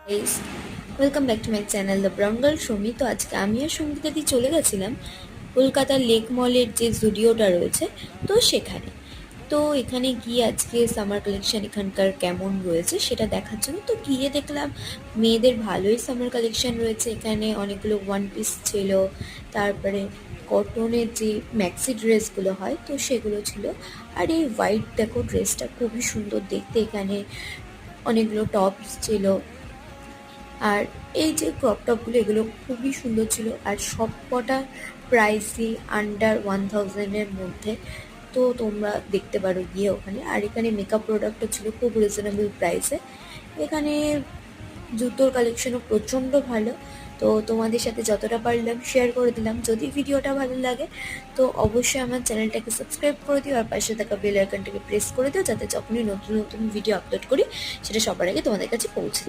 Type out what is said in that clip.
Guys, welcome back to my channel the brown girl Soumi. তো আজকে আমি আর সঙ্গীতাদি চলে গেছিলাম কলকাতার লেক মলের যে জুডিওটা রয়েছে, তো সেখানে। তো এখানে গিয়ে আজকে সামার কালেকশন এখানকার কেমন রয়েছে সেটা দেখার জন্য তো গিয়ে দেখলাম মেয়েদের ভালোই সামার কালেকশন রয়েছে। এখানে অনেকগুলো ওয়ান পিস ছিল, তারপরে কটনের যে ম্যাক্সি ড্রেসগুলো হয় তো সেগুলো ছিল। আর এই হোয়াইট দেখো ড্রেসটা খুবই সুন্দর দেখতে। এখানে অনেকগুলো টপস ছিল, আর এই যে ক্রপ টপগুলো এগুলো খুবই সুন্দর ছিল। আর সব কটা প্রাইসই আন্ডার 1000-এর মধ্যে। তো তোমরা দেখতে পারো গিয়ে ওখানে। আর এখানে মেকআপ প্রোডাক্টও ছিল খুব রিজনেবল প্রাইসে। এখানে জুতোর কালেকশনও প্রচণ্ড ভালো। তো তোমাদের সাথে যতটা পারলাম শেয়ার করে দিলাম। যদি ভিডিওটা ভালো লাগে তো অবশ্যই আমার চ্যানেলটাকে সাবস্ক্রাইব করে দিও, আর পাশে থাকা বেল আইকনটাকে প্রেস করে দিও, যাতে যখনই নতুন নতুন ভিডিও আপলোড করি সেটা সবার আগে তোমাদের কাছে পৌঁছে যায়।